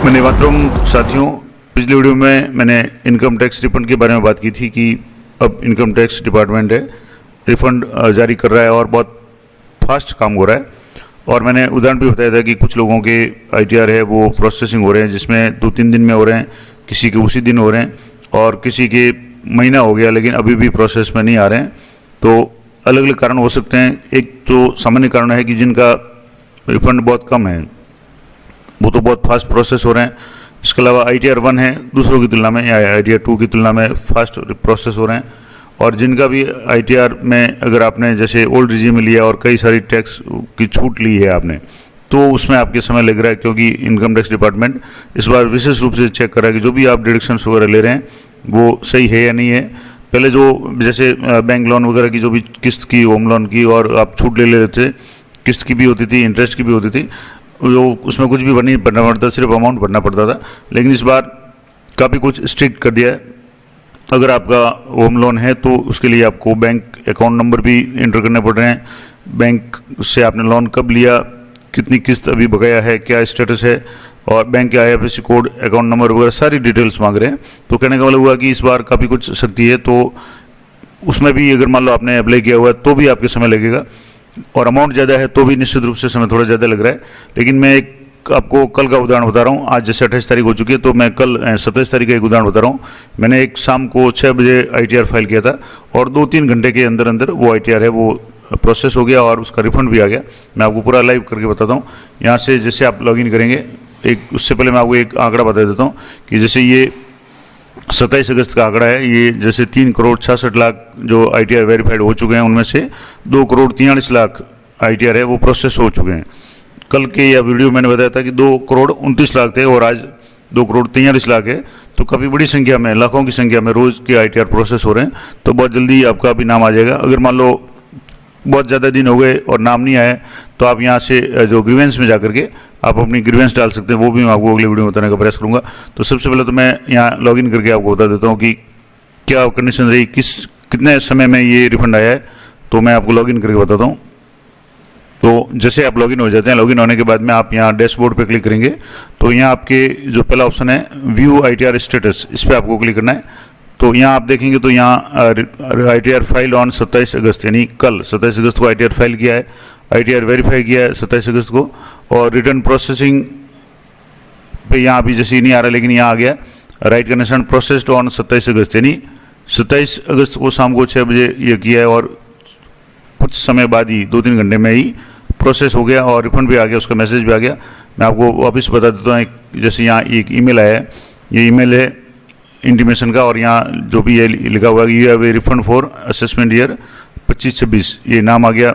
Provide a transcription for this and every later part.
मैंने मातरम साथियों, पिछले वीडियो में मैंने इनकम टैक्स रिफंड के बारे में बात की थी कि अब इनकम टैक्स डिपार्टमेंट है रिफंड जारी कर रहा है और बहुत फास्ट काम हो रहा है। और मैंने उदाहरण भी बताया था कि कुछ लोगों के ITR है वो प्रोसेसिंग हो रहे हैं जिसमें 2-3 दिन में हो रहे हैं, किसी के उसी दिन हो रहे हैं और किसी के महीना हो गया लेकिन अभी भी प्रोसेस में नहीं आ रहे हैं। तो अलग अलग कारण हो सकते हैं। एक तो सामान्य कारण है कि जिनका रिफंड बहुत कम है वो तो बहुत फास्ट प्रोसेस हो रहे हैं। इसके अलावा ITR 1 है दूसरों की तुलना में या ITR 2 की तुलना में फास्ट प्रोसेस हो रहे हैं। और जिनका भी ITR में अगर आपने जैसे ओल्ड रिजीम में लिया और कई सारी टैक्स की छूट ली है आपने, तो उसमें आपके समय लग रहा है क्योंकि इनकम टैक्स डिपार्टमेंट इस बार विशेष रूप से चेक कर रहा है कि जो भी आप डिडक्शंस वगैरह ले रहे हैं वो सही है या नहीं है। पहले जो जैसे बैंक लोन वगैरह की जो भी किस्त की, होम लोन की, और आप छूट ले लेते थे, किस्त की भी होती थी, इंटरेस्ट की भी होती थी, जो उसमें कुछ भी नहीं भरना पड़ता, सिर्फ अमाउंट भरना पड़ता था। लेकिन इस बार काफ़ी कुछ स्ट्रिक्ट कर दिया है। अगर आपका होम लोन है तो उसके लिए आपको बैंक अकाउंट नंबर भी इंटर करने पड़ रहे हैं, बैंक से आपने लोन कब लिया, कितनी किस्त अभी बकाया है, क्या स्टेटस है, और बैंक के IFSC कोड, अकाउंट नंबर वगैरह सारी डिटेल्स मांग रहे हैं। तो कहने का मतलब हुआ कि इस बार काफ़ी कुछ सख्ती है। तो उसमें भी अगर मान लो आपने अप्लाई किया हुआ है तो भी आपके समय लगेगा और अमाउंट ज़्यादा है तो भी निश्चित रूप से समय थोड़ा ज़्यादा लग रहा है। लेकिन मैं एक आपको कल का उदाहरण बता रहा हूँ। आज जैसे 28 तारीख हो चुकी है तो मैं कल 27 तारीख का एक उदाहरण बता रहा हूँ। मैंने एक शाम को 6 बजे ITR फाइल किया था और 2-3 घंटे के अंदर अंदर वो ITR है वो प्रोसेस हो गया और उसका रिफंड भी आ गया। मैं आपको पूरा लाइव करके बताता हूँ। यहाँ से जैसे आप लॉगिन करेंगे, एक उससे पहले मैं आपको एक आंकड़ा बता देता हूँ कि जैसे ये 27 अगस्त का आंकड़ा है। ये जैसे 3,66,00,000 जो ITR वेरीफाइड हो चुके हैं उनमें से 2,43,40,00,000 ITR है वो प्रोसेस हो चुके हैं। कल के या वीडियो मैंने बताया था कि 2,29,00,000 थे और आज 2,43,40,00,000 है। तो काफ़ी बड़ी संख्या में, लाखों की संख्या में रोज़ के ITR प्रोसेस हो रहे हैं। तो बहुत जल्दी आपका भी नाम आ जाएगा। अगर मान लो बहुत ज़्यादा दिन हो गए और नाम नहीं आए तो आप यहाँ से जो ग्रीवेंस में जा करके आप अपनी ग्रीवेंस डाल सकते हैं। वो भी मैं आपको अगले वीडियो में बताने का प्रयास करूँगा। तो सबसे पहले तो मैं यहाँ लॉगिन करके आपको बता देता हूँ कि क्या कंडीशन रही, कितने समय में ये रिफंड आया है। तो मैं आपको लॉगिन करके बताता हूँ। तो जैसे आप लॉगिन हो जाते हैं, लॉगिन होने के बाद में आप यहाँ डैशबोर्ड पे क्लिक करेंगे तो यहाँ आपके जो पहला ऑप्शन है व्यू ITR स्टेटस, इस पर आपको क्लिक करना है। तो यहाँ आप देखेंगे तो यहाँ ITR फाइल ऑन 27 अगस्त यानी कल 27 अगस्त को ITR फाइल किया है, ITR वेरीफाई किया है 27 अगस्त को, और रिटर्न प्रोसेसिंग पे यहाँ अभी जैसे नहीं आ रहा लेकिन यहाँ आ गया राइट कंडीशन प्रोसेस्ड ऑन 27 अगस्त यानी 27 अगस्त को शाम को 6 बजे ये किया है और कुछ समय बाद ही 2-3 घंटे में ही प्रोसेस हो गया और रिफंड भी आ गया, उसका मैसेज भी आ गया। मैं आपको वापस बता देता हूँ। जैसे यहाँ एक ईमेल आया है, ये ईमेल है इंटीमेशन का, और यहाँ जो भी ये लिखा हुआ है you have a refund for assessment year 25-26, ये नाम आ गया,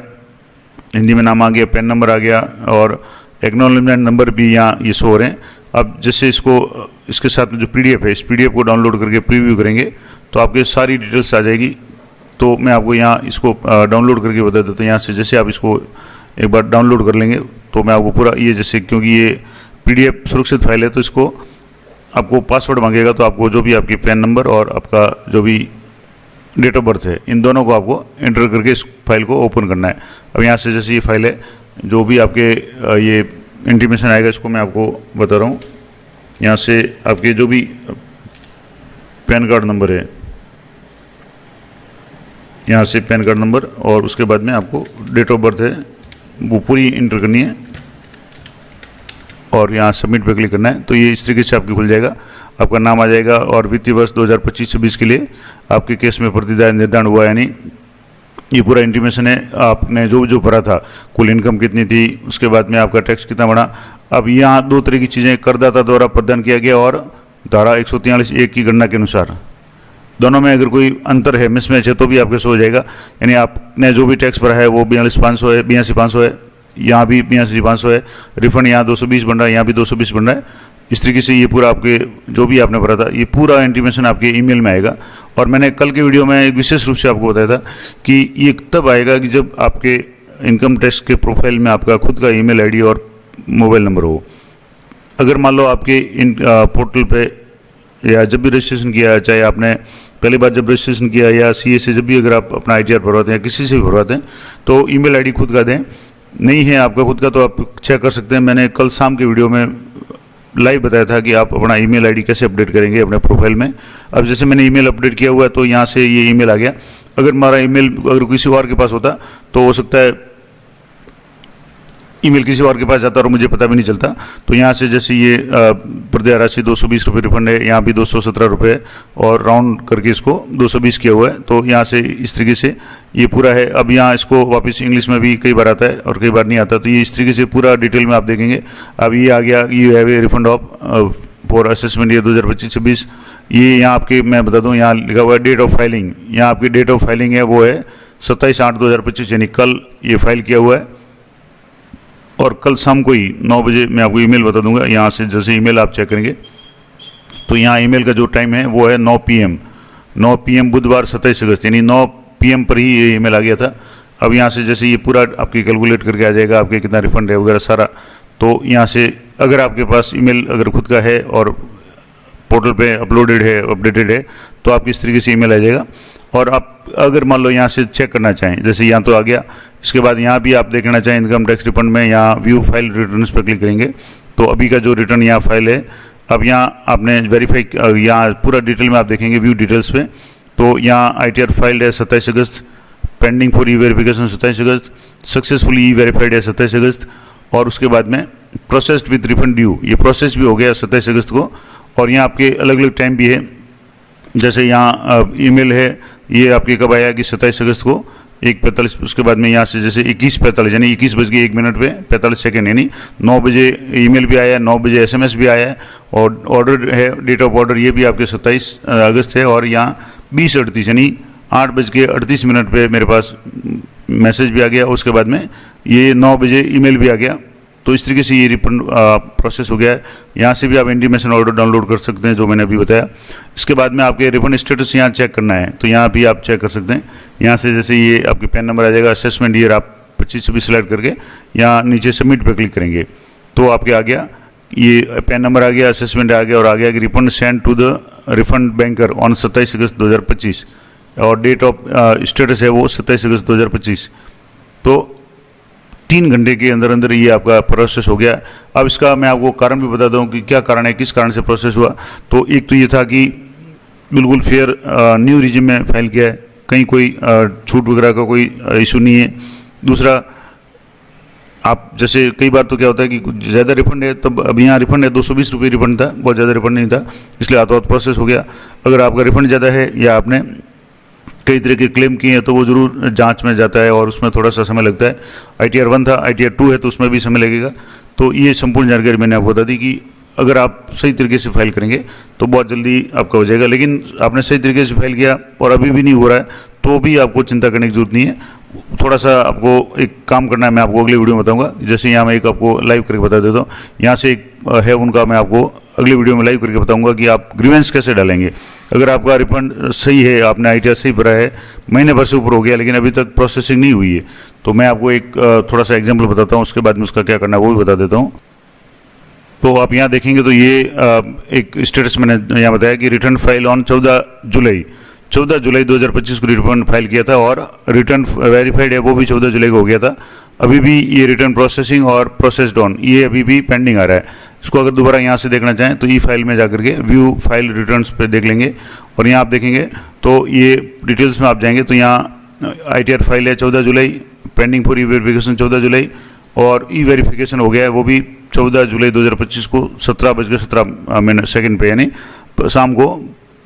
हिंदी में नाम आ गया, पैन नंबर आ गया और एक्नॉलेजमेंट नंबर भी यहाँ ये शो हो रहे हैं। अब जैसे इसके साथ में जो PDF है, इस PDF को डाउनलोड करके प्रीव्यू करेंगे तो आपके सारी डिटेल्स आ जाएगी। तो मैं आपको यहाँ इसको डाउनलोड करके बता देता हूँ। यहाँ से जैसे आप इसको एक बार डाउनलोड कर लेंगे तो मैं आपको पूरा ये जैसे, क्योंकि ये PDF सुरक्षित फाइल है तो इसको आपको पासवर्ड मांगेगा, तो आपको जो भी आपकी पैन नंबर और आपका जो भी डेट ऑफ बर्थ है इन दोनों को आपको एंटर करके इस फाइल को ओपन करना है। अब यहाँ से जैसे ये फाइल है, जो भी आपके ये इंटीमेशन आएगा इसको मैं आपको बता रहा हूँ। यहाँ से आपके जो भी पैन कार्ड नंबर है, यहाँ से पैन कार्ड नंबर और उसके बाद में आपको डेट ऑफ बर्थ है वो पूरी इंटर करनी है और यहाँ सबमिट पे क्लिक करना है। तो ये इस तरीके से आपकी खुल जाएगा, आपका नाम आ जाएगा और वित्तीय वर्ष 2025-26 के लिए आपके केस में प्रतिदान निर्धारण हुआ, यानी ये पूरा इंटीमेशन है। आपने जो भरा था, कुल इनकम कितनी थी, उसके बाद में आपका टैक्स कितना बढ़ा। अब यहाँ 2 तरह की चीज़ें करदाता द्वारा प्रदान किया गया और धारा 143(1) की गणना के अनुसार, दोनों में अगर कोई अंतर है, मिसमैच है, तो भी आपके शो हो जाएगा। यानी आपने जो भी टैक्स भरा है वो 42,500 है, 82,500 है, यहाँ भी 82,500 है, रिफंड यहाँ 220 बन रहा है, यहाँ भी 220 बन रहा है। इस तरीके से ये पूरा आपके जो भी आपने भरा था ये पूरा इंटीमेशन आपके ईमेल में आएगा। और मैंने कल के वीडियो में एक विशेष रूप से आपको बताया था कि ये तब आएगा कि जब आपके इनकम टैक्स के प्रोफाइल में आपका खुद का ईमेल आईडी और मोबाइल नंबर हो। अगर मान लो आपके इन पोर्टल पे या जब भी रजिस्ट्रेशन किया, चाहे आपने पहली बार जब रजिस्ट्रेशन किया या CA से जब भी अगर आप अपना ITR भरवाते हैं, किसी से भी भरवाते हैं, तो ईमेल आईडी खुद का दें। नहीं है आपका खुद का तो आप चेक कर सकते हैं। मैंने कल शाम के वीडियो में लाइव बताया था कि आप अपना ईमेल आईडी कैसे अपडेट करेंगे अपने प्रोफाइल में। अब जैसे मैंने ईमेल अपडेट किया हुआ है तो यहाँ से ये ईमेल आ गया। अगर हमारा ईमेल अगर किसी और के पास होता तो हो सकता है ईमेल किसी और के पास जाता और मुझे पता भी नहीं चलता। तो यहाँ से जैसे ये प्रदेय राशि 220 रुपये रिफंड है, यहाँ भी 217 रुपये और राउंड करके इसको 220 किया हुआ है। तो यहाँ से इस तरीके से ये पूरा है। अब यहाँ इसको वापस इंग्लिश में भी कई बार आता है और कई बार नहीं आता, तो ये इस तरीके से पूरा डिटेल में आप देखेंगे। अब ये आ गया, ये have a refund of for assessment year 2025-26। ये यहाँ आपके मैं बता दूँ, यहाँ लिखा हुआ है डेट ऑफ फाइलिंग। यहाँ आपकी डेट ऑफ फाइलिंग है वो है 27/8/2025, यानी कल ये फाइल किया हुआ है। और कल शाम को ही 9 बजे मैं आपको ईमेल बता दूंगा। यहाँ से जैसे ईमेल आप चेक करेंगे तो यहाँ ईमेल का जो टाइम है वो है 9 PM बुधवार 27 अगस्त, यानी 9 PM पर ही ये ईमेल आ गया था। अब यहाँ से जैसे ये पूरा आपकी कैलकुलेट करके आ जाएगा आपके कितना रिफंड है वगैरह सारा। तो यहाँ से अगर आपके पास ईमेल अगर खुद का है और पोर्टल पे अपलोडेड है, अपडेटेड है, तो आपकी इस तरीके से ईमेल आ जाएगा। और आप अगर मान लो यहाँ से चेक करना चाहें, जैसे यहाँ तो आ गया, इसके बाद यहाँ भी आप देखना चाहें इनकम टैक्स रिफंड में, यहाँ व्यू फाइल रिटर्न्स पर क्लिक करेंगे तो अभी का जो रिटर्न यहाँ फाइल है, अब यहाँ आपने वेरीफाई, यहाँ पूरा डिटेल में आप देखेंगे व्यू डिटेल्स पे। तो यहाँ ITR फाइल्ड है 27 अगस्त, पेंडिंग फॉर ई वेरिफिकेशन 27 अगस्त, सक्सेसफुली ई वेरीफाइड है 27 अगस्त, और उसके बाद में प्रोसेस्ड विद रिफंड ड्यू, ये प्रोसेस भी हो गया 27 अगस्त को। और यहाँ आपके अलग अलग टाइम भी है, जैसे यहाँ ईमेल है ये आपके कब आया कि 27 अगस्त को 1:45, उसके बाद में यहाँ से जैसे 21:45 यानी 21:01 पे 45 सेकेंड, यानी 9 बजे ईमेल भी आया है, 9 बजे SMS भी आया है, और ऑर्डर है, डेट ऑफ ऑर्डर ये भी आपके 27 अगस्त है। और यहाँ 20:38 यानी 8:38 पे मेरे पास मैसेज भी आ गया, उसके बाद में ये 9 बजे ईमेल भी आ गया। तो इस तरीके से ये रिफंड प्रोसेस हो गया है। यहाँ से भी आप इंटीमेशन ऑर्डर डाउनलोड कर सकते हैं जो मैंने अभी बताया। इसके बाद में आपके रिफंड स्टेटस यहाँ चेक करना है तो यहाँ भी आप चेक कर सकते हैं। यहाँ से जैसे ये आपके पैन नंबर आ जाएगा, असेसमेंट ईयर आप 25-26 सेलेक्ट करके यहाँ नीचे सबमिट पे क्लिक करेंगे तो आपके आ गया, ये पैन नंबर आ गया, असेसमेंट आ गया, और आ गया कि refund send to the refund banker on 27 August 2025, और डेट ऑफ स्टेटस है वो 27 अगस्त 2025। तो 3 घंटे के अंदर अंदर ये आपका प्रोसेस हो गया। अब इसका मैं आपको कारण भी बताता हूँ कि क्या कारण है, किस कारण से प्रोसेस हुआ। तो एक तो ये था कि बिल्कुल फेयर न्यू रिजिम में फाइल किया है, कहीं कोई छूट वगैरह का कोई इशू नहीं है। दूसरा, आप जैसे कई बार तो क्या होता है कि ज़्यादा रिफंड है, तब अब यहाँ रिफंड है 220 रुपये रिफंड था, बहुत ज़्यादा रिफंड नहीं था, इसलिए हाथों हाथ प्रोसेस हो गया। अगर आपका रिफंड ज़्यादा है या आपने कई तरह के क्लेम किए हैं तो वो जरूर जांच में जाता है और उसमें थोड़ा सा समय लगता है। ITR 1 था, ITR 2 है तो उसमें भी समय लगेगा। तो ये संपूर्ण जानकारी मैंने आपको बता दी कि अगर आप सही तरीके से फाइल करेंगे तो बहुत जल्दी आपका हो जाएगा। लेकिन आपने सही तरीके से फाइल किया और अभी भी नहीं हो रहा है तो भी आपको चिंता करने की जरूरत नहीं है। थोड़ा सा आपको एक काम करना है, मैं आपको अगले वीडियो में बताऊंगा। जैसे यहाँ मैं एक आपको लाइव करके बता देता हूँ, यहाँ से एक है उनका, मैं आपको अगली वीडियो में लाइव करके बताऊंगा कि आप ग्रीवेंस कैसे डालेंगे। अगर आपका रिफंड सही है, आपने ITR सही भरा है, महीने भर से ऊपर हो गया लेकिन अभी तक प्रोसेसिंग नहीं हुई है, तो मैं आपको एक थोड़ा सा एग्जाम्पल बताता हूँ, उसके बाद में उसका क्या करना है वो भी बता देता हूँ। तो आप यहाँ देखेंगे तो ये एक स्टेटस मैंने यहाँ बताया कि रिटर्न फाइल ऑन 14 जुलाई 2025 को रिटर्न फाइल किया था और रिटर्न वेरीफाइड है वो भी 14 जुलाई को हो गया था। अभी भी ये रिटर्न प्रोसेसिंग और प्रोसेस्ड ऑन ये अभी भी पेंडिंग आ रहा है। इसको अगर दोबारा यहाँ से देखना चाहें तो ई फाइल में जाकर के व्यू फाइल रिटर्न्स पे देख लेंगे और यहाँ आप देखेंगे तो ये डिटेल्स में आप जाएंगे तो यहाँ ITR फाइल है 14 जुलाई, पेंडिंग फॉर ई वेरिफिकेशन 14 जुलाई, और ई वेरिफिकेशन हो गया है वो भी 14 जुलाई 2025 को 17:17 पे, यानी शाम को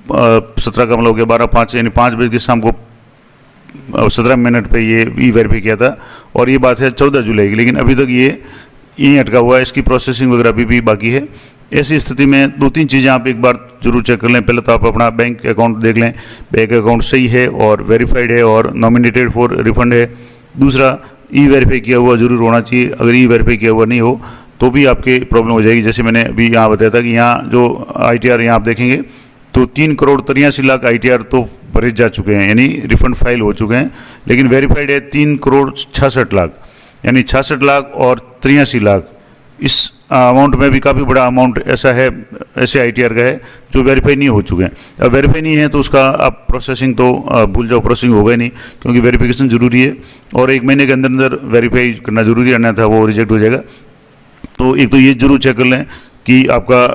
17 का मतलब हो गया 12:05 यानी 5 बजे शाम को 17 मिनट पे ये ई वेरीफाई किया था। और ये बात है 14 जुलाई की, लेकिन अभी तक ये यहीं अटका हुआ है, इसकी प्रोसेसिंग वगैरह अभी भी बाकी है। ऐसी स्थिति में 2-3 चीज़ें आप एक बार जरूर चेक कर लें। पहले तो आप अपना बैंक अकाउंट देख लें, बैंक अकाउंट सही है और वेरीफाइड है और नॉमिनेटेड फॉर रिफंड है। दूसरा, ई वेरीफाई किया हुआ जरूर होना चाहिए, अगर ई वेरीफाई किया हुआ नहीं हो तो भी आपके प्रॉब्लम हो जाएगी। जैसे मैंने अभी यहाँ बताया था कि यहाँ जो ITR यहाँ आप देखेंगे तो 3,83,00,000 ITR तो भरे जा चुके हैं, यानी रिफंड फाइल हो चुके हैं, लेकिन वेरीफाइड है 3,66,00,000 यानी 66 लाख और 83 लाख। इस अमाउंट में भी काफ़ी बड़ा अमाउंट ऐसा है, ऐसे ITR का है जो वेरीफाई नहीं हो चुके हैं। अब वेरीफाई नहीं है तो उसका आप प्रोसेसिंग तो भूल जाओ, प्रोसेसिंग होगा ही नहीं, क्योंकि वेरिफिकेशन जरूरी है और 1 महीने के अंदर अंदर वेरीफाई करना जरूरी है, अन्यथा वो रिजेक्ट हो जाएगा। तो एक तो ये जरूर चेक कर लें कि आपका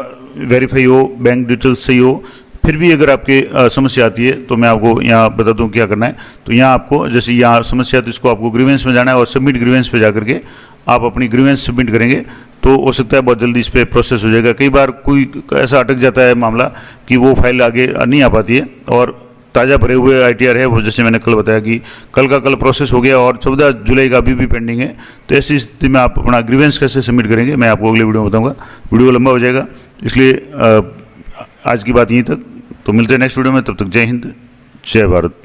वेरीफाई हो, बैंक डिटेल्स सही हो। फिर भी अगर आपके समस्या आती है तो मैं आपको यहाँ बता दूँ क्या करना है। तो यहाँ आपको जैसे यहाँ समस्या, तो इसको आपको ग्रीवेंस में जाना है और सबमिट ग्रीवेंस पे जा करके आप अपनी ग्रीवेंस सबमिट करेंगे तो हो सकता है बहुत जल्दी इस पर प्रोसेस हो जाएगा। कई बार कोई ऐसा अटक जाता है मामला कि वो फाइल आगे नहीं आ पाती है, और ताज़ा भरे हुए ITR है वो, जैसे मैंने कल बताया कि कल का कल प्रोसेस हो गया और 14 जुलाई का अभी भी पेंडिंग है। तो ऐसी स्थिति में आप अपना ग्रीवेंस कैसे सबमिट करेंगे मैं आपको अगले वीडियो में बताऊंगा। वीडियो लंबा हो जाएगा, इसलिए आज की बात यहीं तक। तो मिलते हैं नेक्स्ट वीडियो में, तब तक जय हिंद, जय भारत।